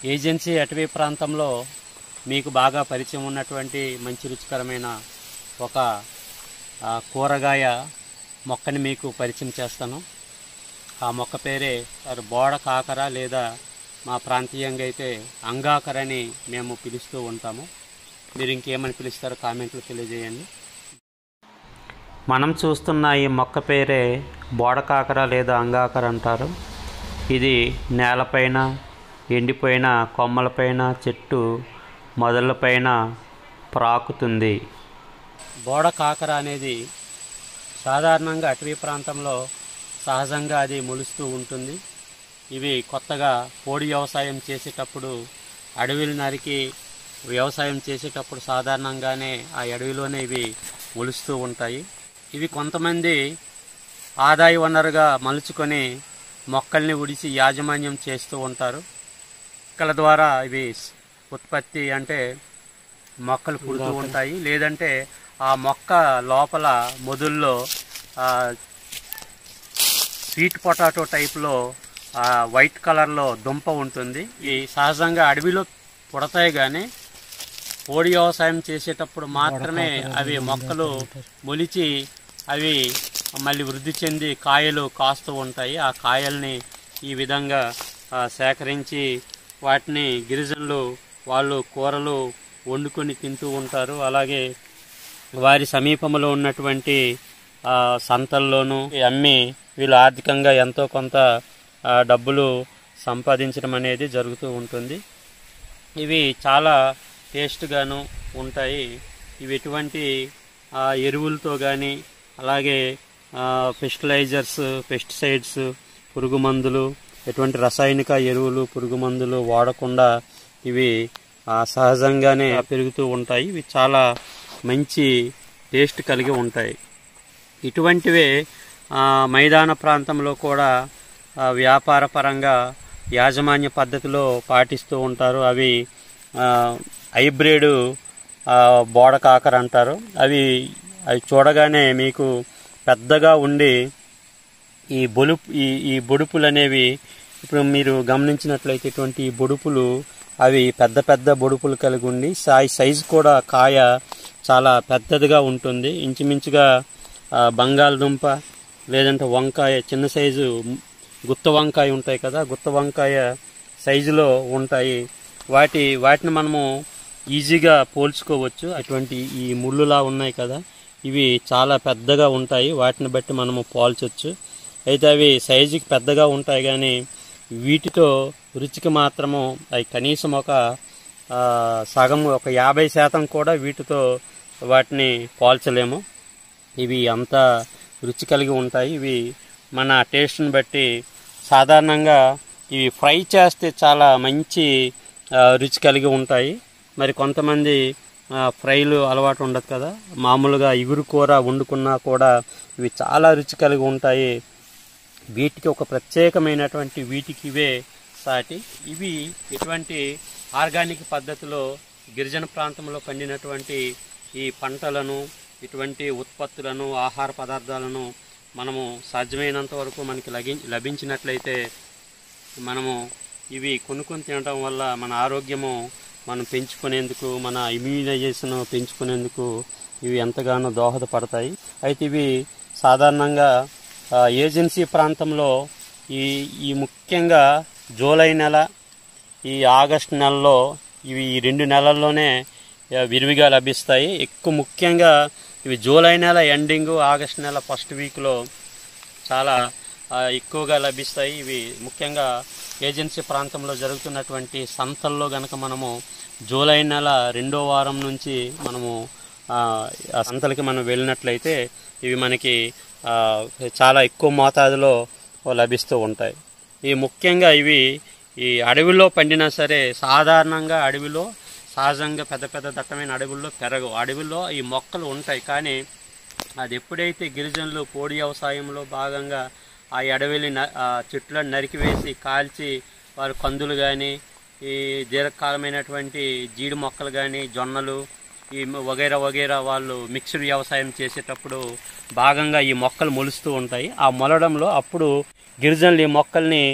Agency అటవీ ప్రాంతంలో మీకు బాగా పరిచయం ఉన్నటువంటి మంచి రుచికరమైన ఒక కూరగాయ మొక్కని మీకు పరిచయం చేస్తాను. ఆ మొక్క పేరే బోడ కాకర లేదా మా ప్రాంతీయంగా అయితే అంగాకర అని మేము పిలుస్తూ ఉంటాము. మీరు ఇంకేమని పిలుస్తారో కామెంట్లో తెలియజేయండి. మనం చూస్తున్న ఈ మొక్క పేరే బోడ కాకర లేదా అంగాకర అంటారు. ఇది నేలపైన, ఎండిపోయిన కొమ్మలపైన, చెట్టు మొదళ్ళపైన ప్రాకుతుంది. బోడ కాకర అనేది సాధారణంగా అటవీ ప్రాంతంలో సహజంగా అది మొలుస్తూ ఉంటుంది. ఇవి కొత్తగా పోడి వ్యవసాయం చేసేటప్పుడు అడవిలు నరికి వ్యవసాయం చేసేటప్పుడు సాధారణంగానే ఆ అడవిలోనే ఇవి మొలుస్తూ ఉంటాయి. ఇవి కొంతమంది ఆదాయ వనరుగా మలుచుకొని మొక్కల్ని ఉడిసి యాజమాన్యం చేస్తూ ఉంటారు. మొక్కల ద్వారా ఇవి ఉత్పత్తి అంటే మొక్కలు పుడుతూ ఉంటాయి. లేదంటే ఆ మొక్క లోపల మొదల్లో స్వీట్ పొటాటో టైప్లో వైట్ కలర్లో దుంప ఉంటుంది. ఈ సహజంగా అడవిలో పుడతాయి, కానీ పోడి వ్యవసాయం చేసేటప్పుడు మాత్రమే అవి మొక్కలు మొలిచి అవి మళ్ళీ వృద్ధి చెంది కాయలు కాస్తూ ఉంటాయి. ఆ కాయల్ని ఈ విధంగా సేకరించి వాటిని గిరిజనులు వాళ్ళు కూరలు వండుకొని తింటూ ఉంటారు. అలాగే వారి సమీపంలో ఉన్నటువంటి సంతల్లోనూ అమ్మి వీళ్ళు ఆర్థికంగా ఎంతో కొంత డబ్బులు సంపాదించడం అనేది జరుగుతూ ఉంటుంది. ఇవి చాలా టేస్ట్గాను ఉంటాయి. ఇవి ఎటువంటి ఎరువులతో కానీ అలాగే ఫెర్టిలైజర్స్, పెస్టిసైడ్స్, పురుగు మందులు, ఎటువంటి రసాయనిక ఎరువులు, పురుగు మందులు వాడకుండా ఇవి సహజంగానే పెరుగుతూ ఉంటాయి. ఇవి చాలా మంచి టేస్ట్ కలిగి ఉంటాయి. ఇటువంటివే మైదాన ప్రాంతంలో కూడా వ్యాపార పరంగా యాజమాన్య పద్ధతిలో పాటిస్తూ ఉంటారు. అవి హైబ్రిడ్ బోడ కాకర అంటారు. అవి చూడగానే మీకు పెద్దగా ఉండి ఈ బొడుపులు అనేవి ఇప్పుడు మీరు గమనించినట్లయితే ఇటువంటి బొడుపులు అవి పెద్ద పెద్ద బొడుపులు కలిగి ఉండి సైజు కూడా కాయ చాలా పెద్దదిగా ఉంటుంది. ఇంచుమించుగా బంగాళదుంప లేదంటే వంకాయ చిన్న సైజు గుత్త వంకాయ ఉంటాయి కదా, గుత్త వంకాయ సైజులో ఉంటాయి. వాటిని మనము ఈజీగా పోల్చుకోవచ్చు. అటువంటి ఈ ముళ్ళులా ఉన్నాయి కదా, ఇవి చాలా పెద్దగా ఉంటాయి. వాటిని బట్టి మనము పోల్చొచ్చు. అయితే అవి సైజుకి పెద్దగా ఉంటాయి, కానీ వీటితో రుచికి మాత్రము అవి కనీసం ఒక సగం, ఒక 50% కూడా వీటితో వాటిని పోల్చలేము. ఇవి అంత రుచి కలిగి ఉంటాయి. ఇవి మన టేస్ట్ని బట్టి సాధారణంగా ఇవి ఫ్రై చేస్తే చాలా మంచి రుచి కలిగి ఉంటాయి. మరి కొంతమంది ఫ్రైలు అలవాటు ఉండదు కదా, మామూలుగా ఇగురు కూర వండుకున్నా కూడా ఇవి చాలా రుచి కలిగి ఉంటాయి. వీటికి ఒక ప్రత్యేకమైనటువంటి వీటికి ఇవే సాటి. ఇవి ఇటువంటి ఆర్గానిక్ పద్ధతిలో గిరిజన ప్రాంతంలో పండినటువంటి ఈ పంటలను, ఇటువంటి ఉత్పత్తులను, ఆహార పదార్థాలను మనము సాధ్యమైనంత వరకు మనకి లభించినట్లయితే మనము ఇవి కొనుక్కొని తినడం వల్ల మన ఆరోగ్యము మనం పెంచుకునేందుకు, మన ఇమ్యూనైజేషన్ పెంచుకునేందుకు ఇవి ఎంతగానో దోహదపడతాయి. అయితే ఇవి సాధారణంగా ఏజెన్సీ ప్రాంతంలో ఈ ముఖ్యంగా జూలై నెల, ఈ ఆగస్టు నెలలో ఇవి ఈ 2 నెలల్లోనే విరివిగా లభిస్తాయి. ఎక్కువ ముఖ్యంగా ఇవి జూలై నెల ఎండింగ్, ఆగస్టు నెల ఫస్ట్ వీక్లో చాలా ఎక్కువగా లభిస్తాయి. ఇవి ముఖ్యంగా ఏజెన్సీ ప్రాంతంలో జరుగుతున్నటువంటి సంతల్లో గనక మనము జూలై నెల 2వ వారం నుంచి మనము ఆ సంతలకి మనం వెళ్ళినట్లయితే ఇవి మనకి చాలా ఎక్కువ మోతాదులో లభిస్తూ ఉంటాయి. ఈ ముఖ్యంగా ఇవి ఈ అడవిలో పండినా సరే సాధారణంగా అడవిలో సహజంగా పెద్ద పెద్ద దట్టమైన అడవుల్లో పెరగవు. అడవిలో ఈ మొక్కలు ఉంటాయి, కానీ అది ఎప్పుడైతే గిరిజనులు పోడి వ్యవసాయంలో భాగంగా ఆ అడవిని చెట్లను నరికివేసి కాల్చి వారు కందులు కానీ, ఈ దీర్ఘకాలమైనటువంటి జీడి మొక్కలు కానీ, జొన్నలు, ఈ వగైరా వాళ్ళు మిక్స్డ్ వ్యవసాయం చేసేటప్పుడు భాగంగా ఈ మొక్కలు మొలుస్తూ ఉంటాయి. ఆ మొలడంలో అప్పుడు గిరిజనులు ఈ మొక్కల్ని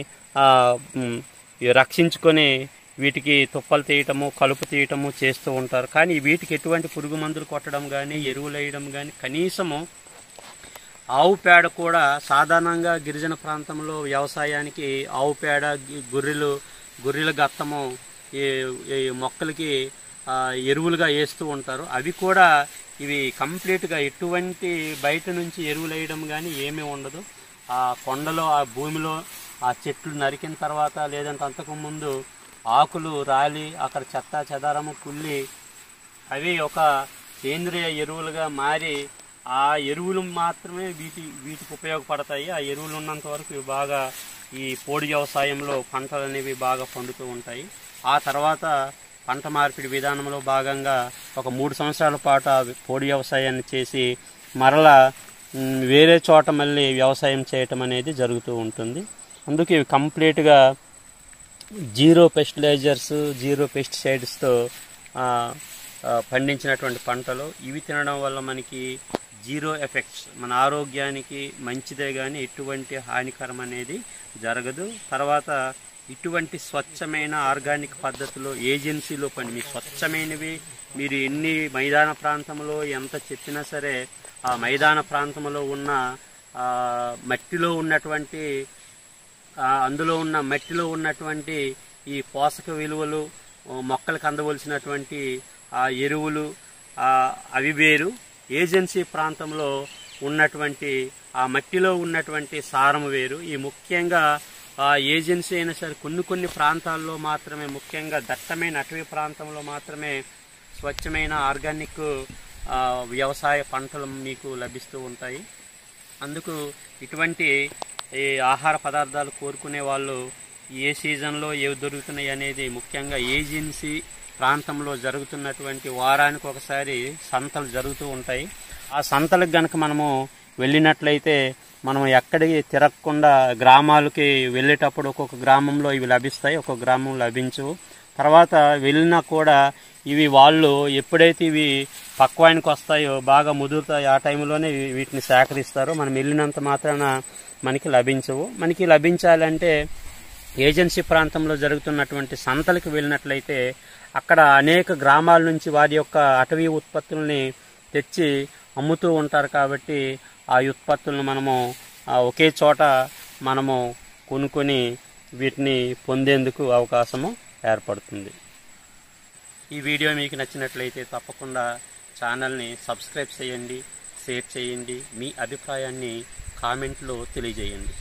రక్షించుకొని వీటికి తుప్పలు తీయటము, కలుపు తీయటము చేస్తూ ఉంటారు. కానీ వీటికి ఎటువంటి పురుగు మందులు కొట్టడం కానీ, ఎరువులు వేయడం కానీ, కనీసము ఆవు పేడ కూడా సాధారణంగా గిరిజన ప్రాంతంలో వ్యవసాయానికి ఆవు పేడ, గొర్రెల గత్తము ఈ మొక్కలకి ఎరువులుగా వేస్తూ ఉంటారు. అవి కూడా ఇవి కంప్లీట్గా ఎటువంటి బయట నుంచి ఎరువులు వేయడం కానీ ఏమీ ఉండదు. ఆ కొండలో, ఆ భూమిలో ఆ చెట్లు నరికిన తర్వాత, లేదంటే అంతకు ముందు ఆకులు రాలి అక్కడ చెత్త చెదారము కుళ్ళి అవి ఒక సేంద్రియ ఎరువులుగా మారి ఆ ఎరువులు మాత్రమే వీటికి ఉపయోగపడతాయి. ఆ ఎరువులు ఉన్నంత వరకు బాగా ఈ పోడి వ్యవసాయంలో పంటలు అనేవి బాగా పండుతూ ఉంటాయి. ఆ తర్వాత పంట మార్పిడి విధానంలో భాగంగా ఒక 3 సంవత్సరాల పాటు ఆ పోడి వ్యవసాయాన్ని చేసి మరలా వేరే చోట మళ్ళీ వ్యవసాయం చేయటం అనేది జరుగుతూ ఉంటుంది. అందుకే ఇవి కంప్లీట్గా జీరో పెస్టిలైజర్స్, జీరో పెస్టిసైడ్స్తో పండించినటువంటి పంటలు. ఇవి తినడం వల్ల మనకి జీరో ఎఫెక్ట్స్, మన ఆరోగ్యానికి మంచిదే కానీ ఎటువంటి హానికరం అనేది జరగదు. తర్వాత ఇటువంటి స్వచ్ఛమైన ఆర్గానిక్ పద్ధతిలో ఏజెన్సీలో మీకు స్వచ్ఛమైనవి మీరు ఎన్ని మైదాన ప్రాంతంలో ఎంత చెప్పినా సరే ఆ మైదాన ప్రాంతంలో ఉన్న మట్టిలో ఉన్నటువంటి అందులో ఉన్న మట్టిలో ఉన్నటువంటి ఈ పోషక విలువలు, మొక్కలకు అందవలసినటువంటి ఆ ఎరువులు అవి వేరు. ఏజెన్సీ ప్రాంతంలో ఉన్నటువంటి ఆ మట్టిలో ఉన్నటువంటి సారం వేరు. ఈ ముఖ్యంగా ఏజెన్సీ అయినా సరే కొన్ని ప్రాంతాల్లో మాత్రమే, ముఖ్యంగా దట్టమైన అటవీ ప్రాంతంలో మాత్రమే స్వచ్ఛమైన ఆర్గానిక్ వ్యవసాయ పంటలు మీకు లభిస్తూ ఉంటాయి. అందుకు ఇటువంటి ఈ ఆహార పదార్థాలు కోరుకునే వాళ్ళు ఏ సీజన్లో ఏవి దొరుకుతున్నాయి అనేది ముఖ్యంగా ఏజెన్సీ ప్రాంతంలో జరుగుతున్నటువంటి వారానికి ఒకసారి సంతలు జరుగుతూ ఉంటాయి. ఆ సంతలకు గనక మనము వెళ్ళినట్లయితే మనం ఎక్కడికి తిరగకుండా గ్రామాలకి వెళ్ళేటప్పుడు ఒక్కొక్క గ్రామంలో ఇవి లభిస్తాయి, ఒక్కొక్క గ్రామం లభించవు. తర్వాత వెళ్ళినా కూడా ఇవి వాళ్ళు ఎప్పుడైతే ఇవి పక్వానికి వస్తాయో, బాగా ముదురుతాయి, ఆ టైంలోనే వీటిని సేకరిస్తారు. మనం వెళ్ళినంత మాత్రాన మనకి లభించవు. మనకి లభించాలంటే ఏజెన్సీ ప్రాంతంలో జరుగుతున్నటువంటి సంతలకు వెళ్ళినట్లయితే అక్కడ అనేక గ్రామాల నుంచి వారి యొక్క అటవీ ఉత్పత్తుల్ని తెచ్చి అమ్ముతూ ఉంటారు. కాబట్టి ఆ ఉత్పత్తులను మనము ఒకే చోట మనము కొనుక్కొని వీటిని పొందేందుకు అవకాశము ఏర్పడుతుంది. ఈ వీడియో మీకు నచ్చినట్లయితే తప్పకుండా ఛానల్ని సబ్స్క్రైబ్ చేయండి, షేర్ చేయండి, మీ అభిప్రాయాన్ని కామెంట్లో తెలియజేయండి.